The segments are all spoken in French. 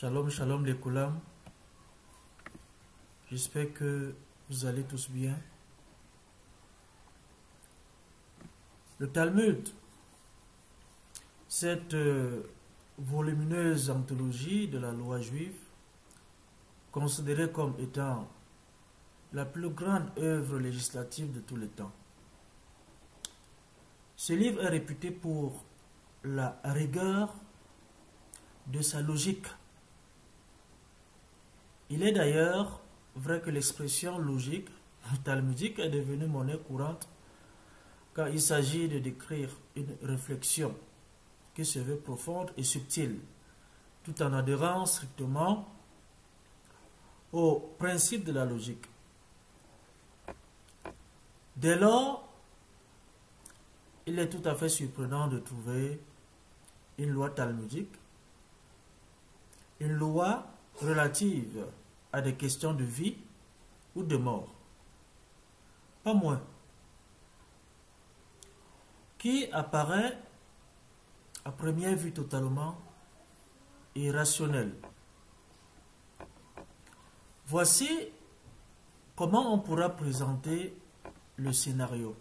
Shalom, shalom les Koulam. J'espère que vous allez tous bien. Le Talmud, cette volumineuse anthologie de la loi juive, considérée comme étant la plus grande œuvre législative de tous les temps. Ce livre est réputé pour la rigueur de sa logique. Il est d'ailleurs vrai que l'expression logique talmudique est devenue monnaie courante quand il s'agit de décrire une réflexion qui se veut profonde et subtile, tout en adhérant strictement au principe de la logique. Dès lors, il est tout à fait surprenant de trouver une loi talmudique, une loi relative à des questions de vie ou de mort, pas moins, qui apparaît à première vue totalement irrationnelle. Voici comment on pourra présenter le scénario.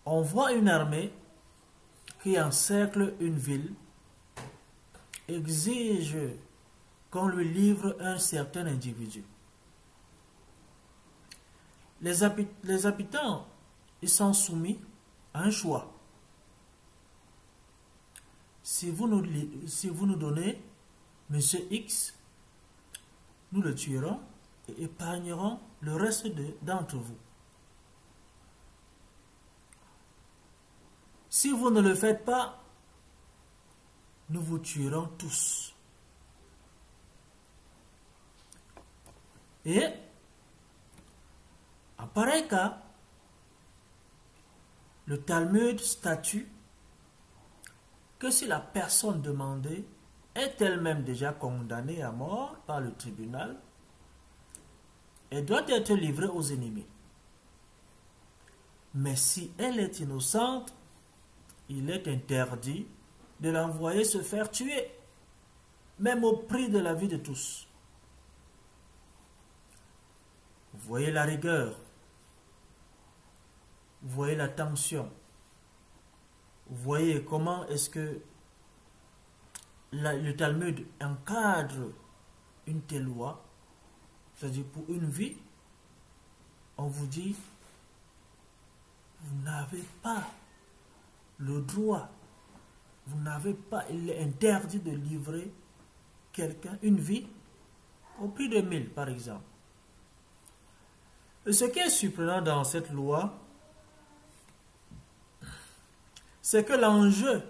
On voit une armée qui encercle une ville, exige qu'on lui livre un certain individu. Les habitants, ils sont soumis à un choix. Si vous nous donnez Monsieur X, nous le tuerons et épargnerons le reste d'entre vous. Si vous ne le faites pas, nous vous tuerons tous. Et, en pareil cas, le Talmud statue que si la personne demandée est elle-même déjà condamnée à mort par le tribunal, elle doit être livrée aux ennemis. Mais si elle est innocente, il est interdit de l'envoyer se faire tuer, même au prix de la vie de tous. Vous voyez la rigueur, vous voyez la tension, vous voyez comment est-ce que le Talmud encadre une telle loi, c'est-à-dire pour une vie, on vous dit, vous n'avez pas le droit, vous n'avez pas, il est interdit de livrer quelqu'un, une vie, au prix de 1000 par exemple. Et ce qui est surprenant dans cette loi, c'est que l'enjeu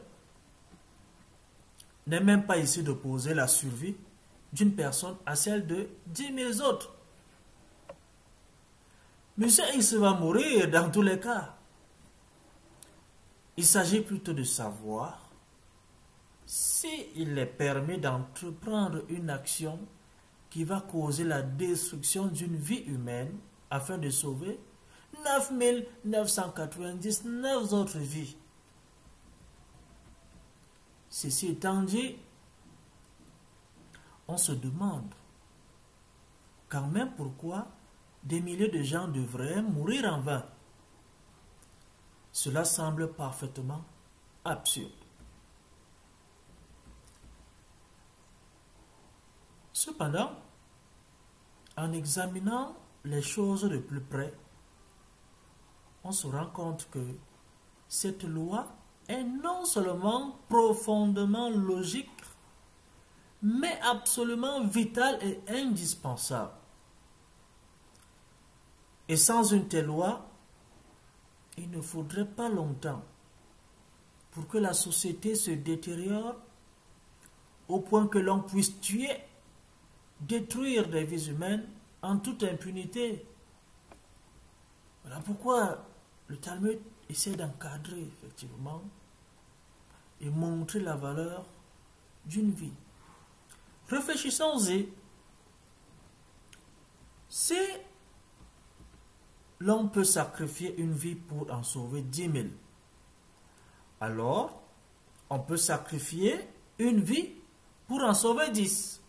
n'est même pas ici d'opposer la survie d'une personne à celle de 10 000 autres. Monsieur X va mourir dans tous les cas. Il s'agit plutôt de savoir s'il est permis d'entreprendre une action qui va causer la destruction d'une vie humaine afin de sauver 9 999 autres vies. Ceci étant dit, on se demande quand même pourquoi des milliers de gens devraient mourir en vain. Cela semble parfaitement absurde. Cependant, en examinant les choses de plus près, on se rend compte que cette loi est non seulement profondément logique, mais absolument vitale et indispensable. Et sans une telle loi, il ne faudrait pas longtemps pour que la société se détériore au point que l'on puisse tuer, détruire des vies humaines en toute impunité. Voilà pourquoi le Talmud essaie d'encadrer effectivement et montrer la valeur d'une vie. Réfléchissons-y. Si l'on peut sacrifier une vie pour en sauver 10 000, alors on peut sacrifier une vie pour en sauver 10.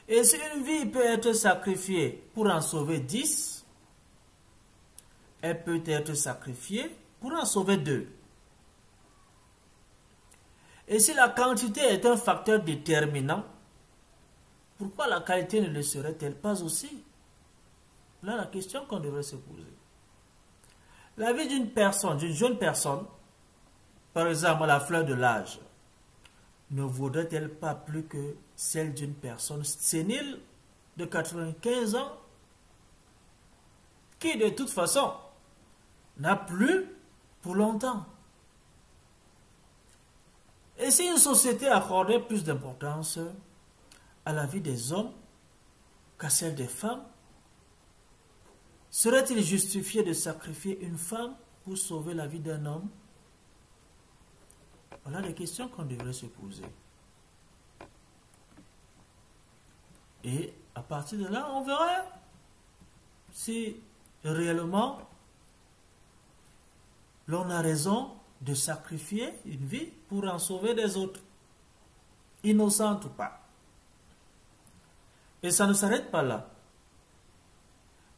Et si une vie peut être sacrifiée pour en sauver 10, elle peut être sacrifiée pour en sauver 2. Et si la quantité est un facteur déterminant, pourquoi la qualité ne le serait-elle pas aussi? Là, la question qu'on devrait se poser. La vie d'une personne, d'une jeune personne, par exemple à la fleur de l'âge, ne vaudrait-elle pas plus que celle d'une personne sénile de 95 ans qui, de toute façon, n'a plus pour longtemps? Et si une société accordait plus d'importance à la vie des hommes qu'à celle des femmes, serait-il justifié de sacrifier une femme pour sauver la vie d'un homme? Voilà les questions qu'on devrait se poser. Et à partir de là, on verra si réellement l'on a raison de sacrifier une vie pour en sauver des autres, innocentes ou pas. Et ça ne s'arrête pas là.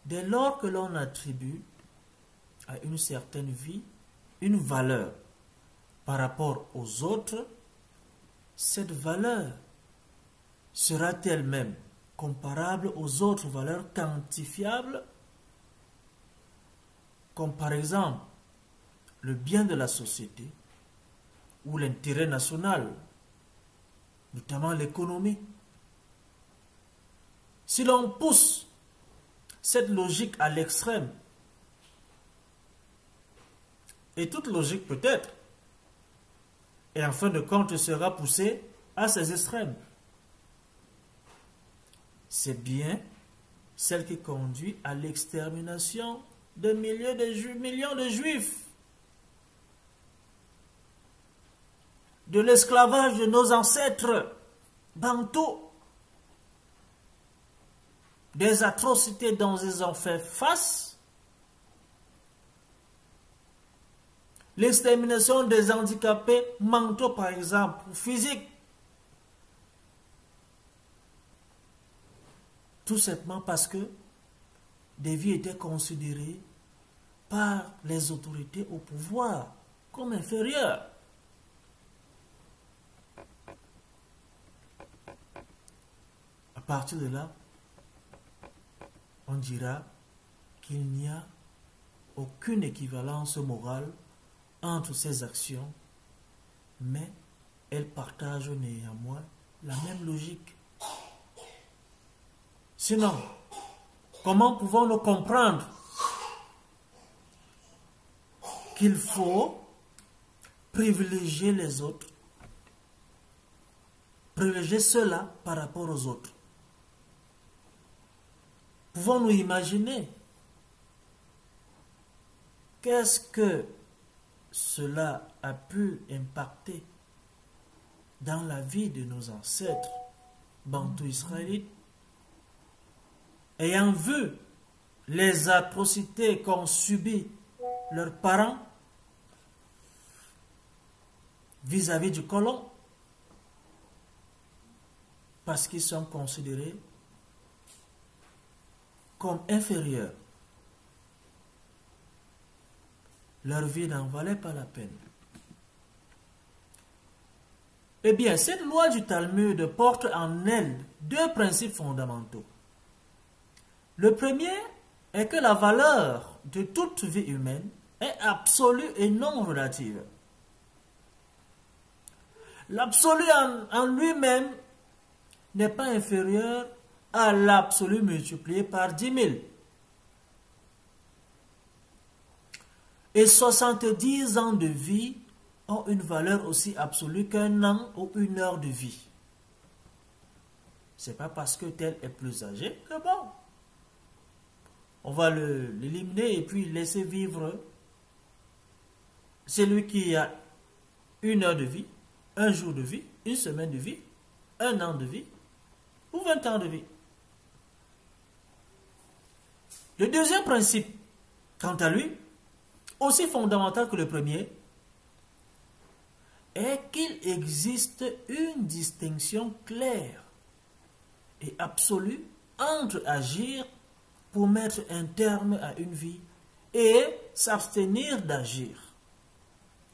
Dès lors que l'on attribue à une certaine vie une valeur par rapport aux autres, cette valeur sera-t-elle même comparable aux autres valeurs quantifiables, comme par exemple le bien de la société ou l'intérêt national, notamment l'économie? Si l'on pousse cette logique à l'extrême, et toute logique peut-être, et en fin de compte sera poussée à ces extrêmes, c'est bien celle qui conduit à l'extermination de millions de juifs, de l'esclavage de nos ancêtres bantous, des atrocités dont ils ont fait face, l'extermination des handicapés mentaux par exemple, ou physiques, tout simplement parce que des vies étaient considérées par les autorités au pouvoir comme inférieures. À partir de là, on dira qu'il n'y a aucune équivalence morale entre ces actions, mais elles partagent néanmoins la même logique. Sinon, comment pouvons-nous comprendre qu'il faut privilégier les autres, privilégier ceux-là par rapport aux autres? Pouvons-nous imaginer qu'est-ce que cela a pu impacter dans la vie de nos ancêtres bantous israélites, ayant vu les atrocités qu'ont subies leurs parents vis-à-vis du colon, parce qu'ils sont considérés comme inférieurs. Leur vie n'en valait pas la peine. Eh bien, cette loi du Talmud porte en elle deux principes fondamentaux. Le premier est que la valeur de toute vie humaine est absolue et non relative. L'absolu en lui-même n'est pas inférieur à l'absolu multiplié par 10 000. Et 70 ans de vie ont une valeur aussi absolue qu'un an ou une heure de vie. Ce n'est pas parce que tel est plus âgé que bon, on va l'éliminer et puis laisser vivre celui qui a une heure de vie, un jour de vie, une semaine de vie, un an de vie ou 20 ans de vie. Le deuxième principe, quant à lui, aussi fondamental que le premier, est qu'il existe une distinction claire et absolue entre agir pour mettre un terme à une vie et s'abstenir d'agir,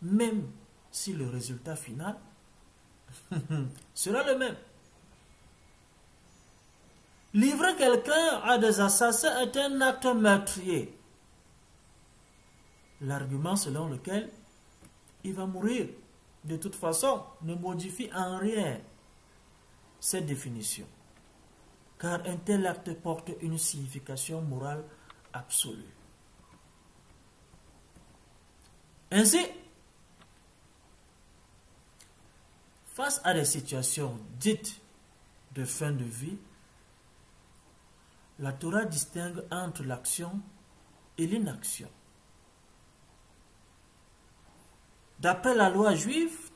même si le résultat final sera le même. Livrer quelqu'un à des assassins est un acte meurtrier. L'argument selon lequel il va mourir de toute façon ne modifie en rien cette définition, car un tel acte porte une signification morale absolue. Ainsi, face à des situations dites de fin de vie, la Torah distingue entre l'action et l'inaction. D'après la loi juive,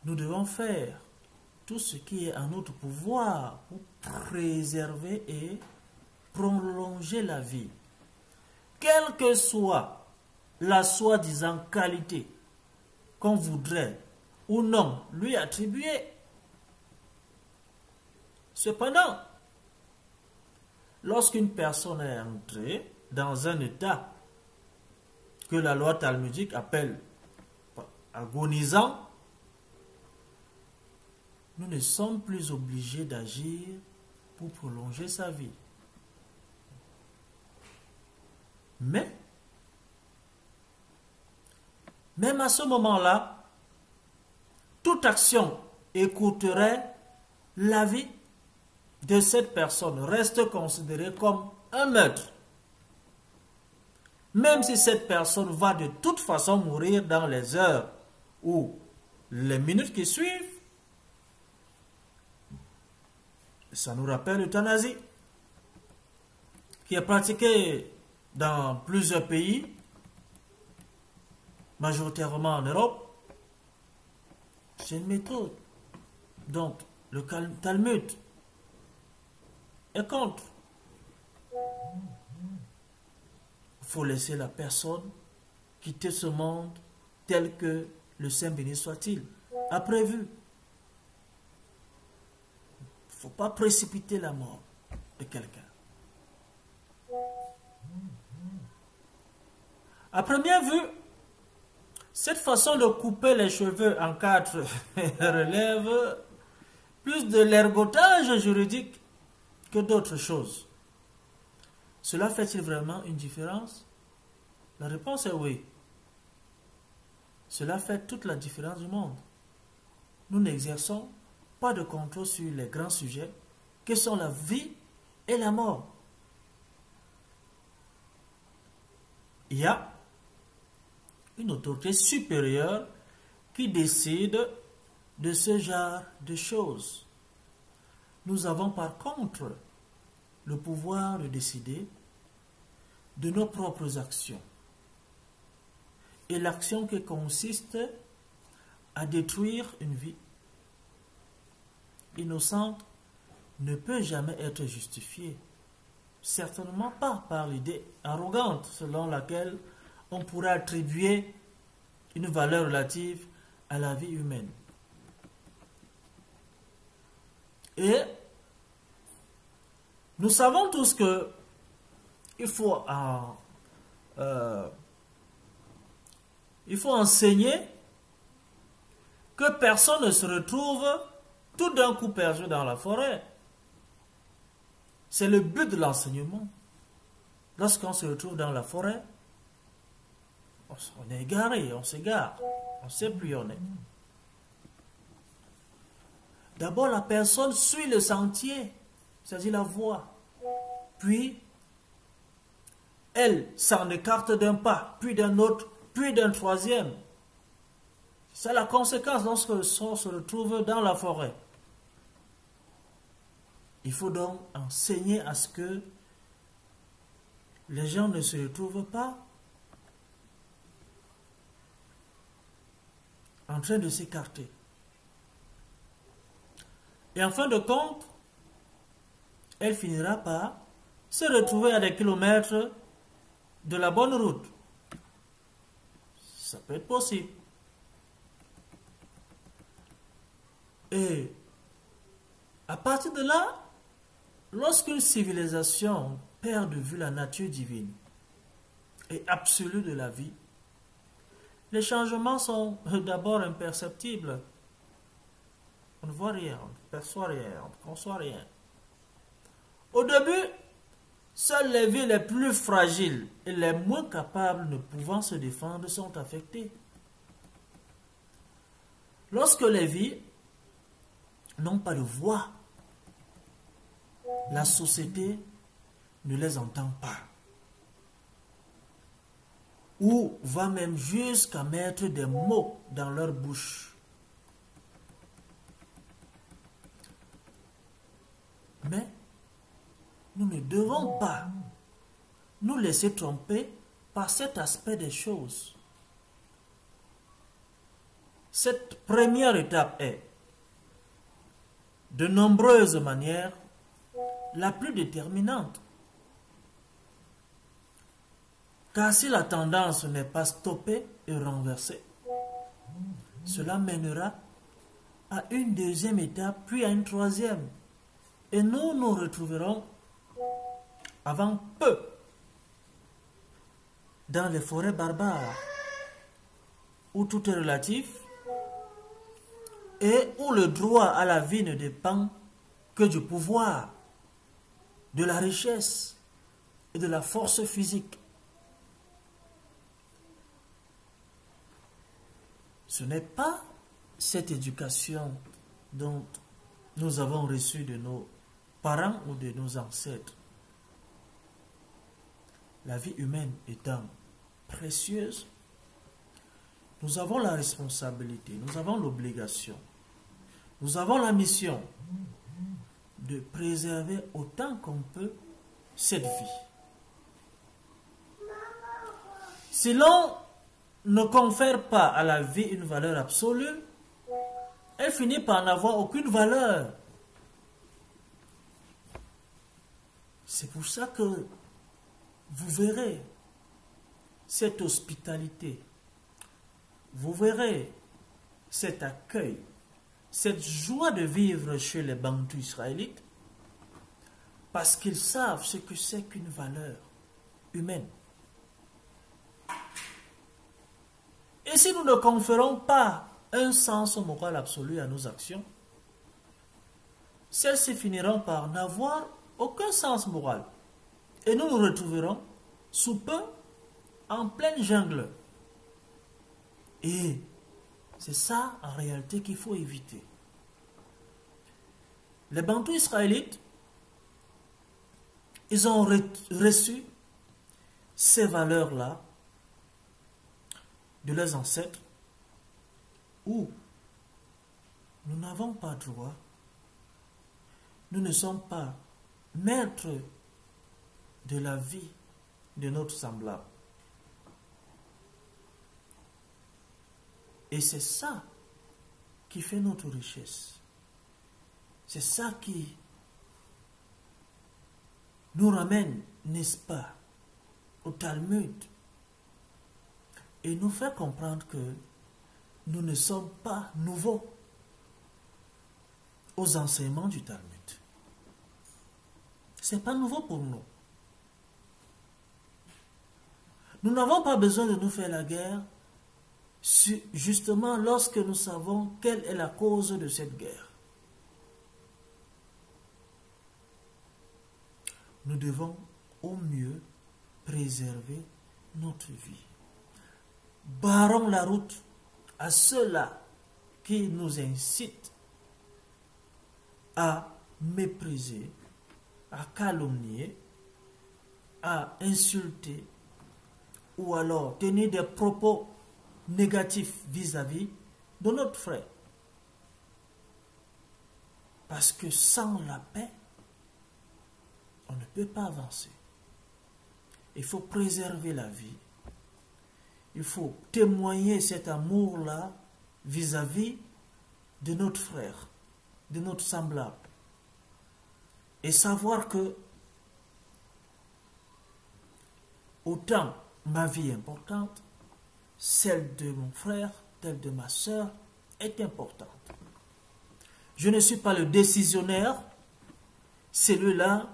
nous devons faire tout ce qui est en notre pouvoir pour préserver et prolonger la vie, quelle que soit la soi-disant qualité qu'on voudrait ou non lui attribuer. Cependant, lorsqu'une personne est entrée dans un état que la loi talmudique appelle agonisant, nous ne sommes plus obligés d'agir pour prolonger sa vie. Mais, même à ce moment-là, toute action écouterait la vie de cette personne reste considérée comme un meurtre. Même si cette personne va de toute façon mourir dans les heures ou les minutes qui suivent, ça nous rappelle l'euthanasie, qui est pratiquée dans plusieurs pays, majoritairement en Europe. C'est une méthode. Donc, le Talmud est contre. Il faut laisser la personne quitter ce monde tel que le Saint béni soit-il a prévu. Il ne faut pas précipiter la mort de quelqu'un. À première vue, cette façon de couper les cheveux en quatre relève plus de l'ergotage juridique que d'autres choses. Cela fait-il vraiment une différence? La réponse est oui. Cela fait toute la différence du monde. Nous n'exerçons pas de contrôle sur les grands sujets que sont la vie et la mort. Il y a une autorité supérieure qui décide de ce genre de choses. Nous avons par contre le pouvoir de décider de nos propres actions. Et l'action qui consiste à détruire une vie innocente ne peut jamais être justifiée. Certainement pas par l'idée arrogante selon laquelle on pourrait attribuer une valeur relative à la vie humaine. Et nous savons tous que il faut enseigner que personne ne se retrouve tout d'un coup perdu dans la forêt. C'est le but de l'enseignement. Lorsqu'on se retrouve dans la forêt, on est égaré, on s'égare, on ne sait plus où on est. D'abord, la personne suit le sentier, c'est-à-dire la voie. Puis, elle s'en écarte d'un pas, puis d'un autre, puis d'un troisième. C'est la conséquence lorsque le son se retrouve dans la forêt. Il faut donc enseigner à ce que les gens ne se retrouvent pas en train de s'écarter. Et en fin de compte, elle finira par se retrouver à des kilomètres de la bonne route. peut être possible. Et à partir de là, lorsqu'une civilisation perd de vue la nature divine et absolue de la vie, les changements sont d'abord imperceptibles. On ne voit rien, on ne perçoit rien, on ne conçoit rien. Au début, seules les vies les plus fragiles et les moins capables ne pouvant se défendre sont affectées. Lorsque les vies n'ont pas de voix, la société ne les entend pas. Ou va même jusqu'à mettre des mots dans leur bouche. Mais nous ne devons pas nous laisser tromper par cet aspect des choses. Cette première étape est, de nombreuses manières, la plus déterminante. Car si la tendance n'est pas stoppée et renversée, cela mènera à une deuxième étape, puis à une troisième. Et nous nous retrouverons avant peu dans les forêts barbares, où tout est relatif et où le droit à la vie ne dépend que du pouvoir, de la richesse et de la force physique. Ce n'est pas cette éducation dont nous avons reçu de nos parents ou de nos ancêtres. La vie humaine étant précieuse, nous avons la responsabilité, nous avons l'obligation, nous avons la mission de préserver autant qu'on peut cette vie. Si l'on ne confère pas à la vie une valeur absolue, elle finit par n'avoir aucune valeur. C'est pour ça que vous verrez cette hospitalité, vous verrez cet accueil, cette joie de vivre chez les Bantous israélites, parce qu'ils savent ce que c'est qu'une valeur humaine. Et si nous ne conférons pas un sens moral absolu à nos actions, celles-ci finiront par n'avoir aucun sens moral. Et nous nous retrouverons sous peu en pleine jungle. Et c'est ça en réalité qu'il faut éviter. Les Bantous israélites, ils ont reçu ces valeurs-là de leurs ancêtres, où nous n'avons pas droit, nous ne sommes pas maîtres de la vie de notre semblable. Et c'est ça qui fait notre richesse. C'est ça qui nous ramène, n'est-ce pas, au Talmud et nous fait comprendre que nous ne sommes pas nouveaux aux enseignements du Talmud. Ce n'est pas nouveau pour nous. Nous n'avons pas besoin de nous faire la guerre justement lorsque nous savons quelle est la cause de cette guerre. Nous devons au mieux préserver notre vie. Barrons la route à ceux-là qui nous incitent à mépriser, à calomnier, à insulter ou alors tenir des propos négatifs vis-à-vis de notre frère. Parce que sans la paix, on ne peut pas avancer. Il faut préserver la vie. Il faut témoigner cet amour-là vis-à-vis de notre frère, de notre semblable. Et savoir que autant ma vie est importante, celle de mon frère, celle de ma soeur, est importante. Je ne suis pas le décisionnaire, celui-là,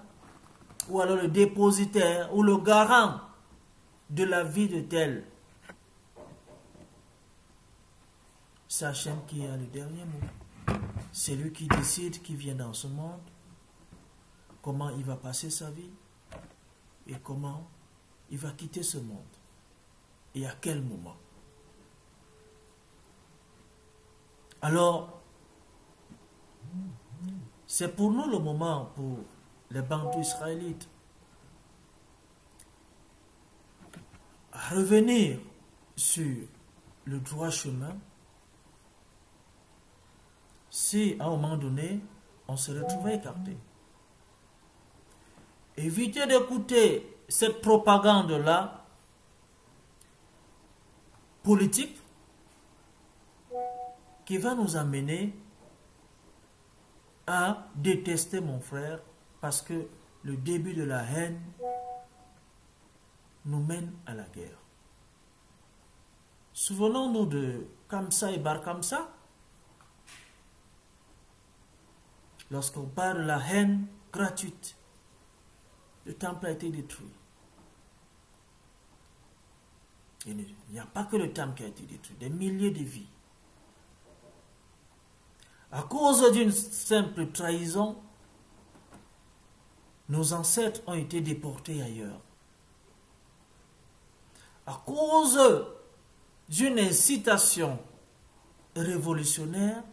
ou alors le dépositaire, ou le garant de la vie de tel. C'est Hachem qui a le dernier mot. C'est lui qui décide qui vient dans ce monde, comment il va passer sa vie, et comment il va quitter ce monde. Et à quel moment. Alors, c'est pour nous le moment, pour les Bantous israélites, à revenir sur le droit chemin. Si à un moment donné, on se retrouvait écarté. Évitez d'écouter cette propagande-là politique qui va nous amener à détester mon frère parce que le début de la haine nous mène à la guerre. Souvenons-nous de Kamsa et Bar Kamsa. Lorsqu'on parle de la haine gratuite, le temple a été détruit. Il n'y a pas que le temple qui a été détruit, des milliers de vies. À cause d'une simple trahison, nos ancêtres ont été déportés ailleurs. À cause d'une incitation révolutionnaire,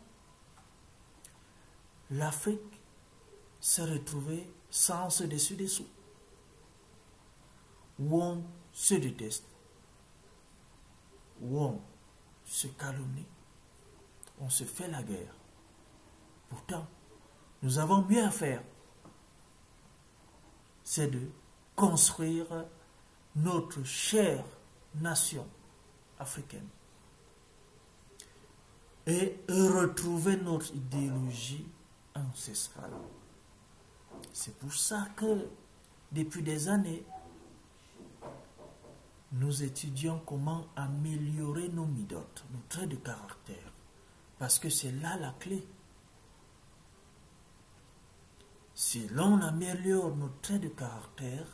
l'Afrique s'est retrouvée sans dessus-dessous, où on se déteste, où on se calomnie, on se fait la guerre. Pourtant, nous avons mieux à faire. C'est de construire notre chère nation africaine et retrouver notre idéologie ancestrale. C'est pour ça que, depuis des années, nous étudions comment améliorer nos midotes, nos traits de caractère. Parce que c'est là la clé. Si l'on améliore nos traits de caractère,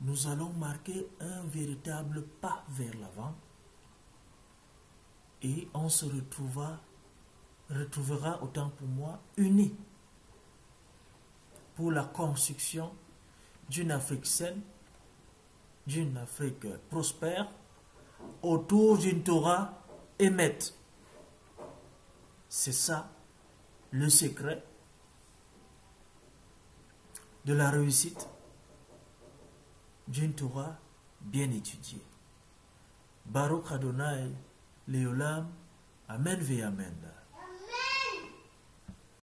nous allons marquer un véritable pas vers l'avant et on se retrouvera, autant pour moi, unis pour la construction d'une Afrique saine, d'une Afrique prospère, autour d'une Torah émette. C'est ça le secret de la réussite d'une Torah bien étudiée. Baruch Adonai, Leolam, Amen ve Amen.